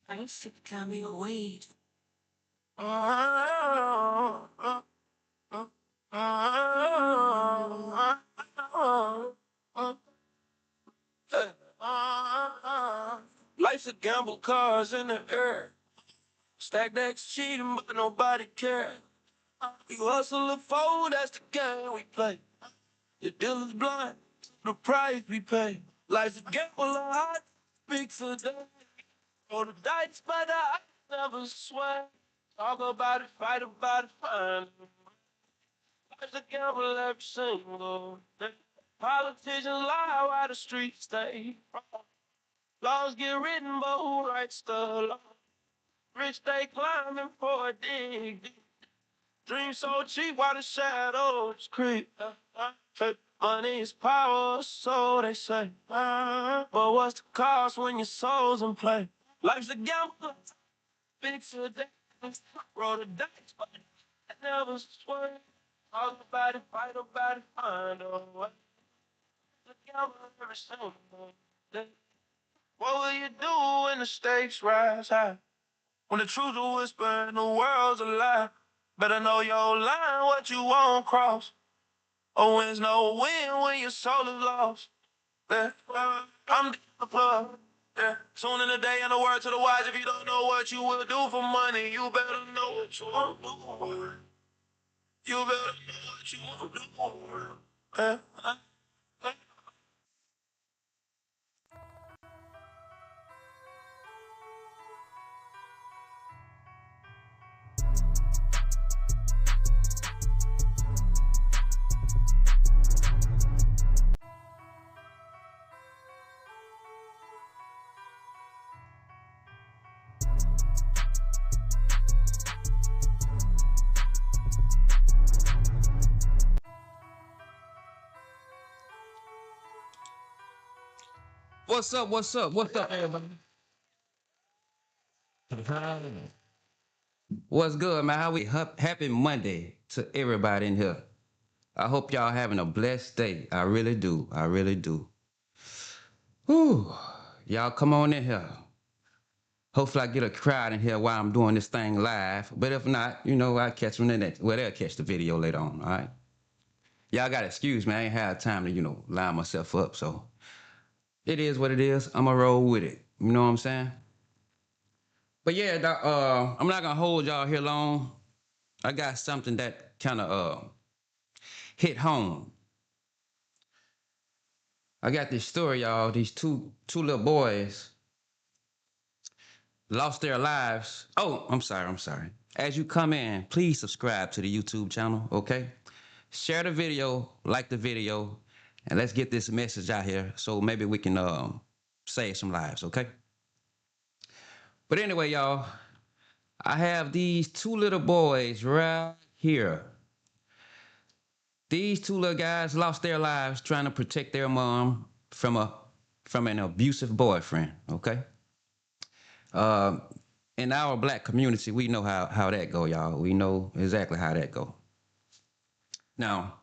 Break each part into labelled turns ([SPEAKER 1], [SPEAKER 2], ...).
[SPEAKER 1] I think coming away. Life's a gamble, cars in the air. Stack decks cheating, but nobody care. You hustle a fold, that's the game we play. The dealer's blind, the price we pay. Life's a gamble, a hot speak today. Roll the dice, but I never sway. Talk about it, fight about it, find it. Life's a gamble every single day. Politicians lie while the streets stay wrong. Laws get written, but who writes the law? Rich they climbing for a dig. Dreams so cheap while the shadows creep. Money is power, so they say. But what's the cost when your soul's in play? Life's a gamble, big today. Roll the dice, but I never swear. Talk about it, fight about it, find a way. It's a gamble every single day. What will you do when the stakes rise high? When the truth is whispered and the world's a lie? Better know your line, what you won't cross. Or when's no win when your soul is lost. Yeah. I'm the plug. Yeah. Soon in the day and the word to the wise. If you don't know what you will do for money, you better know what you won't do. You better know what you won't do. Yeah.
[SPEAKER 2] What's up? What's up? What's up, everybody? What's good, man? How we happy Monday to everybody in here. I hope y'all having a blessed day. I really do. I really do. Whew. Y'all come on in here. Hopefully I get a crowd in here while I'm doing this thing live. But if not, I'll catch them in that. Well, they'll catch the video later on, all right? Y'all got to excuse me. I ain't had time to, line myself up. So it is what it is. I'm going to roll with it. You know what I'm saying? But yeah, I'm not gonna hold y'all here long. I got something that kind of hit home. I got this story, y'all. These two little boys lost their lives. Oh, I'm sorry. As you come in, please subscribe to the YouTube channel, okay? Share the video, like the video, and let's get this message out here so maybe we can save some lives, okay? But anyway, y'all, I have these two little boys right here. These two little guys lost their lives trying to protect their mom from an abusive boyfriend. Okay. Uh, in our black community, we know how that go, y'all. We know exactly how that go. Now,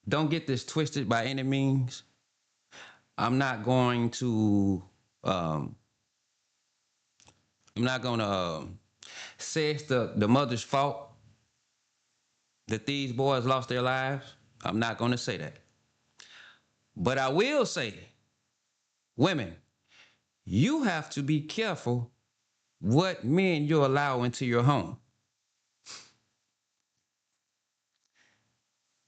[SPEAKER 2] don't get this twisted by any means. I'm not going to. I'm not going to say it's the mother's fault that these boys lost their lives. I'm not going to say that. But I will say, women, you have to be careful what men you allow into your home.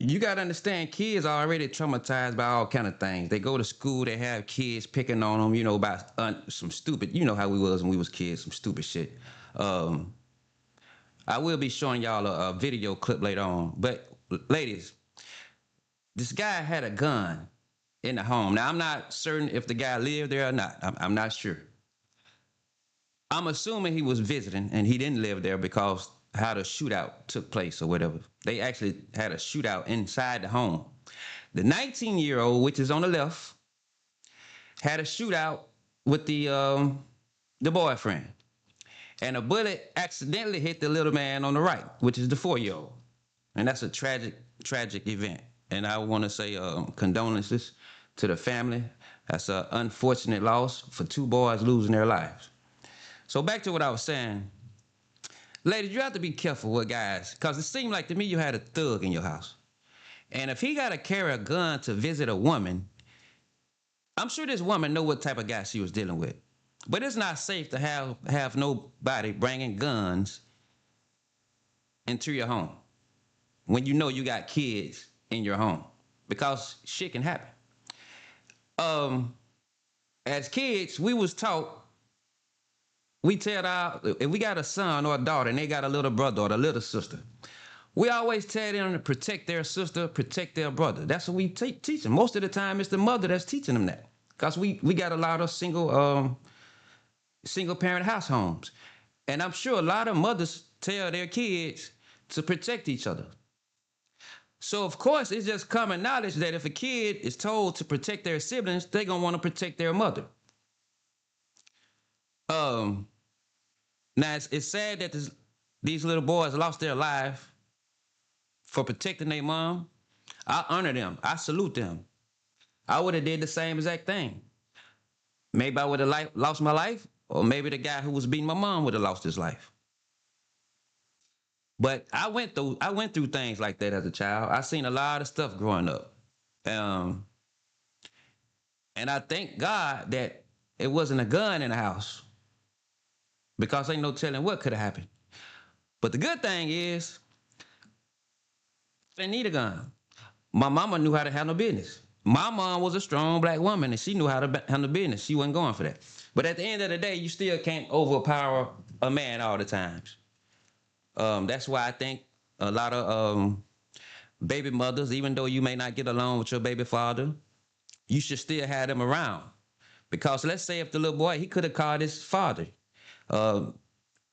[SPEAKER 2] You got to understand, kids are already traumatized by all kind of things. They go to school, they have kids picking on them, about some stupid, how we was when we was kids, some stupid shit. I will be showing y'all a video clip later on. But ladies, this guy had a gun in the home. Now, I'm not certain if the guy lived there or not. I'm not sure. I'm assuming he was visiting and he didn't live there because how the shootout took place or whatever. They actually had a shootout inside the home. The 19-year-old, which is on the left, had a shootout with the boyfriend. And a bullet accidentally hit the little man on the right, which is the 4-year-old. And that's a tragic event. And I want to say condolences to the family. That's an unfortunate loss for 2 boys losing their lives. So back to what I was saying. Ladies, you have to be careful with guys, because it seemed like to me you had a thug in your house. And if he got to carry a gun to visit a woman, I'm sure this woman know what type of guy she was dealing with. But it's not safe to have nobody bringing guns into your home when you know you got kids in your home, because shit can happen. As kids, we was taught, we tell if we got a son or a daughter and they got a little brother or a little sister, we always tell them to protect their sister, protect their brother. That's what we teach them. Most of the time, it's the mother that's teaching them that, because we got a lot of single parent house homes. And I'm sure a lot of mothers tell their kids to protect each other. So, of course, it's just common knowledge that if a kid is told to protect their siblings, they're going to want to protect their mother. Now, it's sad that these little boys lost their life for protecting their mom. I honor them. I salute them. I would have did the same exact thing. Maybe I would have lost my life, or maybe the guy who was beating my mom would have lost his life. But I went through things like that as a child. I seen a lot of stuff growing up. And I thank God that it wasn't a gun in the house, because ain't no telling what could have happened. But the good thing is, they need a gun. My mama knew how to handle business. My mom was a strong black woman, and she knew how to handle business. She wasn't going for that. But at the end of the day, you still can't overpower a man all the times. That's why I think a lot of baby mothers, even though you may not get along with your baby father, you should still have them around. Because let's say if the little boy, he could have called his father.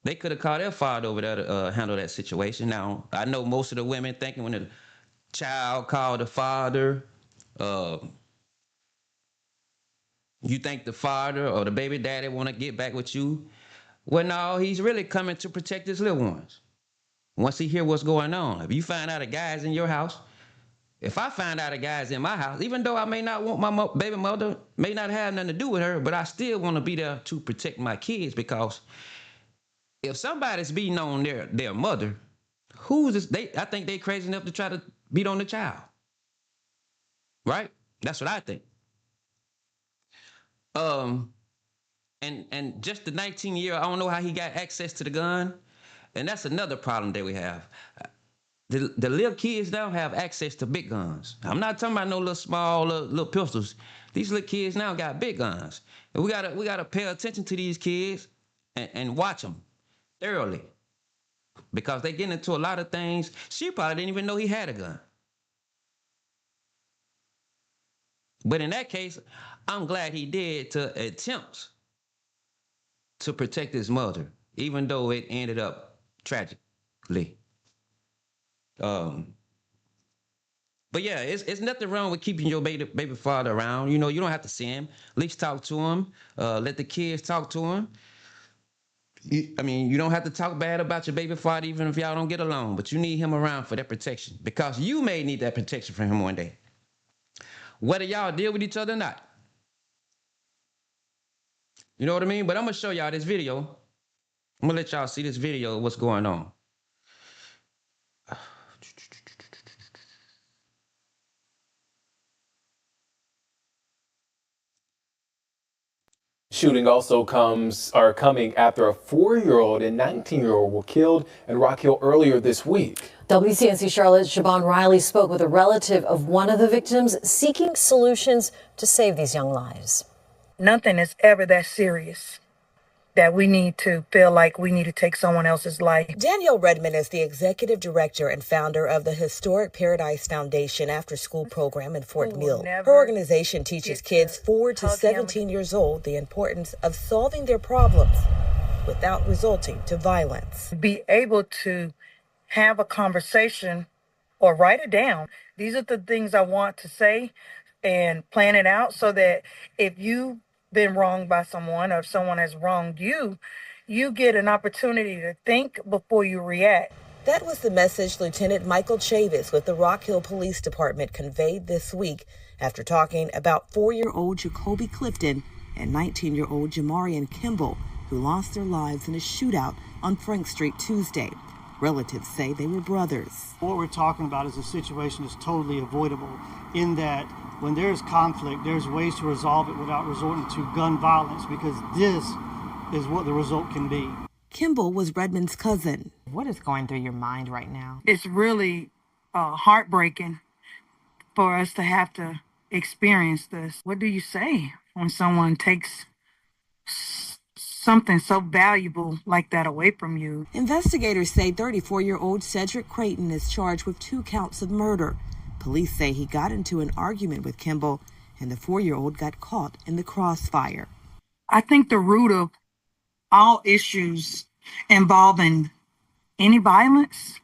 [SPEAKER 2] They could have called their father over there to handle that situation. Now, I know most of the women thinking when the child called the father, you think the father or the baby daddy want to get back with you. Well, no, he's really coming to protect his little ones. Once he hear what's going on. If you find out a guy's in your house, if I find out a guy's in my house, even though I may not want my baby mother, may not have nothing to do with her, but I still want to be there to protect my kids, because if somebody's beating on their mother, who's this? I think they crazy enough to try to beat on the child. Right? That's what I think. And just the 19-year-old, I don't know how he got access to the gun. And that's another problem that we have. The little kids now have access to big guns. I'm not talking about no little small little pistols. These little kids now got big guns. And we gotta pay attention to these kids and watch them thoroughly, because they get into a lot of things. She probably didn't even know he had a gun. But in that case, I'm glad he did to attempt to protect his mother, even though it ended up tragically. But yeah, it's nothing wrong with keeping your baby father around. You know, you don't have to see him. At least talk to him. Let the kids talk to him. You don't have to talk bad about your baby father, even if y'all don't get along. But you need him around for that protection, because you may need that protection from him one day, whether y'all deal with each other or not. You know what I mean? But I'm gonna show y'all this video. I'm gonna let y'all see this video of what's going on.
[SPEAKER 3] Shooting also coming after a 4-year-old and 19-year-old were killed in Rock Hill earlier this week.
[SPEAKER 4] WCNC Charlotte's Siobhan Riley spoke with a relative of one of the victims, seeking solutions to save these young lives.
[SPEAKER 5] Nothing is ever that serious that we need to feel like we need to take someone else's life.
[SPEAKER 4] Danielle Redmond is the executive director and founder of the Historic Paradise Foundation after-school program in Fort Mill. Her organization teaches kids 4 to 17 years old the importance of solving their problems without resorting to violence.
[SPEAKER 5] Be able to have a conversation or write it down. These are the things I want to say, and plan it out so that if you've been wronged by someone, or if someone has wronged you, you get an opportunity to think before you react.
[SPEAKER 4] That was the message Lieutenant Michael Chavis with the Rock Hill Police Department conveyed this week after talking about 4-year-old Jacoby Clifton and 19-year-old Jamarian Kimball, who lost their lives in a shootout on Frank Street Tuesday. Relatives say they were brothers.
[SPEAKER 6] What we're talking about is a situation that's totally avoidable in that when there's conflict, there's ways to resolve it without resorting to gun violence, because this is what the result can be.
[SPEAKER 4] Kimball was Redmond's cousin.
[SPEAKER 7] What is going through your mind right now?
[SPEAKER 5] It's really heartbreaking for us to have to experience this. What do you say when someone takes something so valuable like that away from you?
[SPEAKER 4] Investigators say 34-year-old Cedric Creighton is charged with 2 counts of murder. Police say he got into an argument with Kimball, and the 4-year-old got caught in the crossfire.
[SPEAKER 5] I think the root of all issues involving any violence,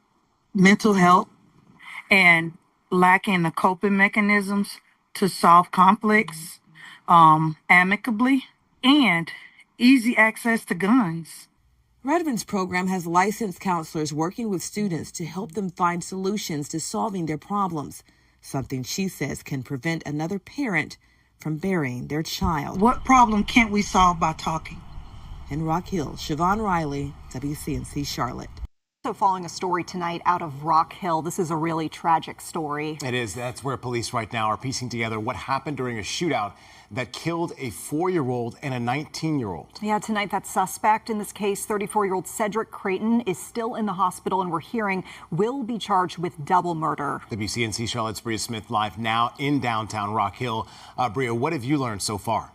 [SPEAKER 5] mental health, and lacking the coping mechanisms to solve conflicts amicably, and easy access to guns.
[SPEAKER 4] Redmond's program has licensed counselors working with students to help them find solutions to solving their problems, something she says can prevent another parent from burying their child.
[SPEAKER 5] What problem can't we solve by talking?
[SPEAKER 4] In Rock Hill, Siobhan Riley, WCNC Charlotte.
[SPEAKER 8] Also following a story tonight out of Rock Hill. This is a really tragic story.
[SPEAKER 9] It is. That's where police right now are piecing together what happened during a shootout that killed a 4-year-old and a 19-year-old.
[SPEAKER 8] Yeah, tonight that suspect in this case, 34-year-old Cedric Creighton, is still in the hospital, and we're hearing will be charged with double murder.
[SPEAKER 9] WCNC Charlotte's Bria Smith live now in downtown Rock Hill. Bria, what have you learned so far?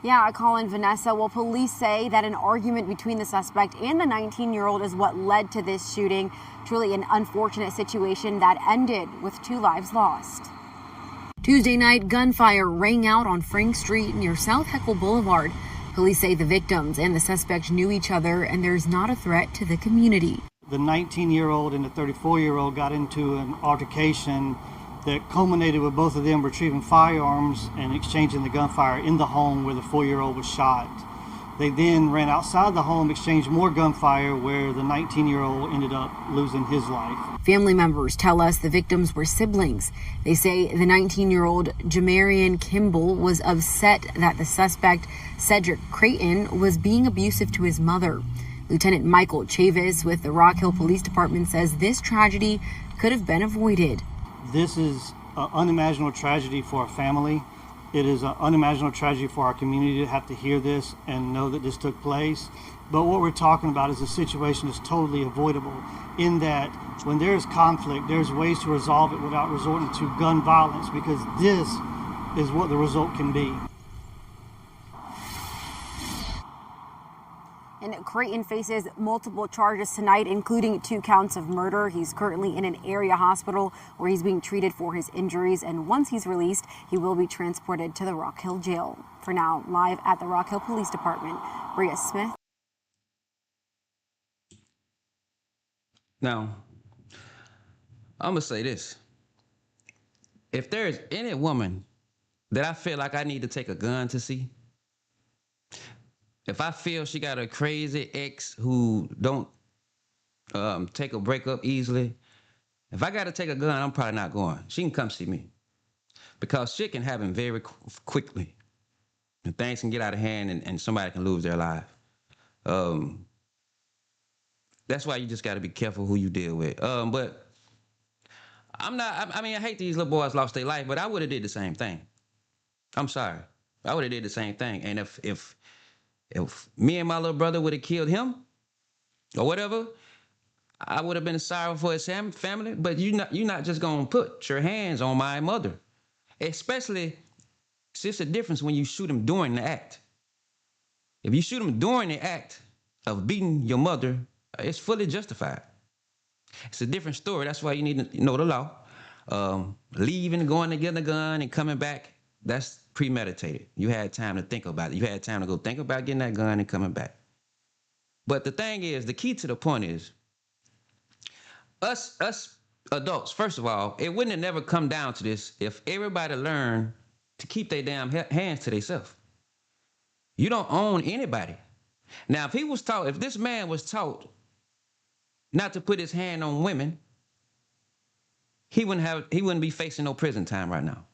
[SPEAKER 10] Yeah, Colin, Vanessa. Well, police say that an argument between the suspect and the 19-year-old is what led to this shooting. Truly an unfortunate situation that ended with 2 lives lost. Tuesday night, gunfire rang out on Frank Street near South Heckle Boulevard. Police say the victims and the suspect knew each other, and there's not a threat to the community.
[SPEAKER 6] The 19-year-old and the 34-year-old got into an altercation that culminated with both of them retrieving firearms and exchanging the gunfire in the home where the 4-year-old was shot. They then ran outside the home, exchanged more gunfire, where the 19-year-old ended up losing his life.
[SPEAKER 10] Family members tell us the victims were siblings. They say the 19-year-old Jamarian Kimball was upset that the suspect, Cedric Creighton, was being abusive to his mother. Lieutenant Michael Chavis with the Rock Hill Police Department says this tragedy could have been avoided.
[SPEAKER 6] This is an unimaginable tragedy for a family. It is an unimaginable tragedy for our community to have to hear this and know that this took place. But what we're talking about is a situation that's totally avoidable in that when there's conflict, there's ways to resolve it without resorting to gun violence, because this is what the result can be.
[SPEAKER 10] And Creighton faces multiple charges tonight, including 2 counts of murder. He's currently in an area hospital where he's being treated for his injuries. And once he's released, he will be transported to the Rock Hill jail. For now, live at the Rock Hill Police Department, Bria Smith.
[SPEAKER 2] Now, I'm going to say this. If there's any woman that I feel like I need to take a gun to see, if I feel she got a crazy ex who don't take a breakup easily, if I got to take a gun, I'm probably not going. She can come see me. Because shit can happen very quickly. And things can get out of hand and somebody can lose their life. That's why you just got to be careful who you deal with. But I hate these little boys lost their life, but I would have did the same thing. I'm sorry. I would have did the same thing. And if me and my little brother would have killed him or whatever, I would have been sorry for his family. But you're not just going to put your hands on my mother. Especially, it's a difference when you shoot him during the act. If you shoot him during the act of beating your mother, it's fully justified. It's a different story. That's why you need to know the law. Leaving, going to get a gun, and coming back, that's premeditated. You had time to think about it. You had time to go think about getting that gun and coming back. But the thing is, the key to the point is, us adults, first of all, it wouldn't have never come down to this if everybody learned to keep their damn hands to themselves. You don't own anybody. Now, if this man was taught not to put his hand on women, he wouldn't be facing no prison time right now.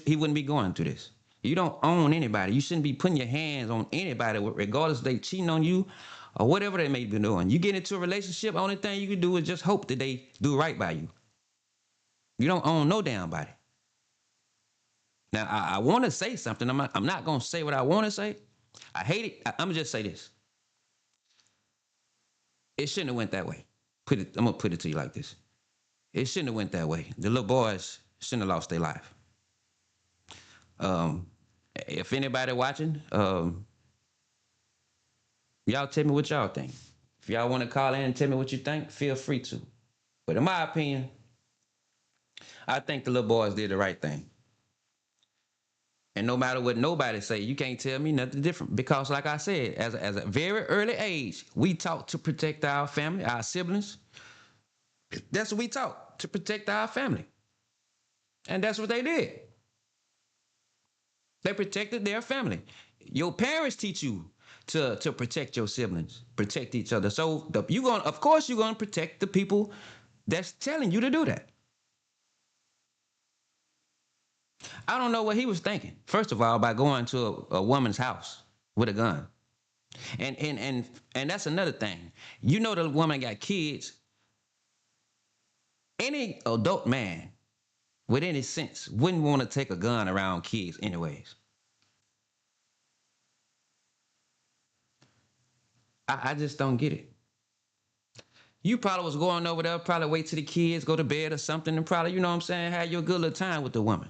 [SPEAKER 2] He wouldn't be going through this. You don't own anybody. You shouldn't be putting your hands on anybody, regardless if they cheating on you or whatever they may be doing. You get into a relationship, only thing you can do is just hope that they do right by you. You don't own no damn body. Now, I want to say something. I'm not going to say what I want to say. I hate it. I'm going to just say this. It shouldn't have went that way. I'm going to put it to you like this. It shouldn't have went that way. The little boys shouldn't have lost their life. If anybody watching, y'all tell me what y'all think. If y'all want to call in and tell me what you think, feel free to. But in my opinion, I think the little boys did the right thing. And no matter what nobody say, you can't tell me nothing different. Because like I said, as a very early age, we taught to protect our family, our siblings. That's what we taught, to protect our family. And that's what they did. They protected their family. Your parents teach you to protect your siblings, protect each other. So of course you're gonna protect the people that's telling you to do that. I don't know what he was thinking. First of all, by going to a woman's house with a gun. And that's another thing. You know the woman got kids. Any adult man with any sense wouldn't want to take a gun around kids anyways. I just don't get it. You probably was going over there, probably wait till the kids go to bed or something, and probably, you know what I'm saying, have your good little time with the woman.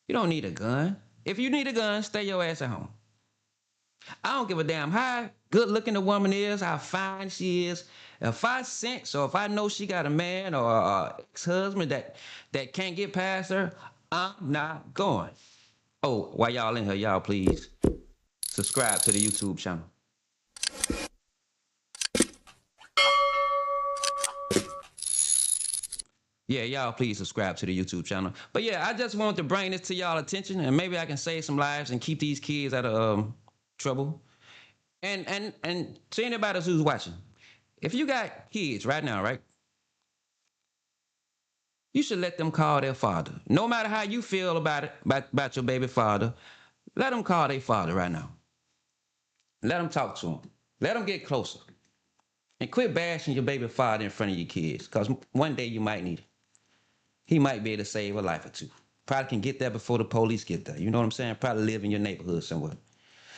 [SPEAKER 2] You don't need a gun. If you need a gun, stay your ass at home. I don't give a damn how good looking the woman is, how fine she is. If I sense or if I know she got a man or a ex-husband that can't get past her, I'm not going. Oh, while y'all in here, y'all please subscribe to the YouTube channel. Yeah, y'all please subscribe to the YouTube channel. But yeah, I just wanted to bring this to y'all attention, and maybe I can save some lives and keep these kids out of trouble. And to anybody else who's watching, if you got kids right now, right? You should let them call their father. No matter how you feel about your baby father, let them call their father right now. Let them talk to him. Let them get closer. And quit bashing your baby father in front of your kids, because one day you might need it. He might be able to save a life or two. Probably can get there before the police get there. You know what I'm saying? Probably live in your neighborhood somewhere.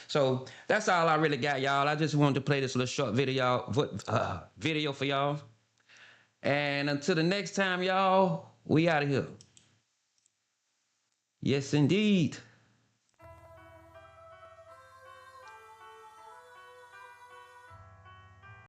[SPEAKER 2] So that's all I really got, y'all. I just wanted to play this little short video for y'all. And until the next time, y'all, we out of here. Yes, indeed.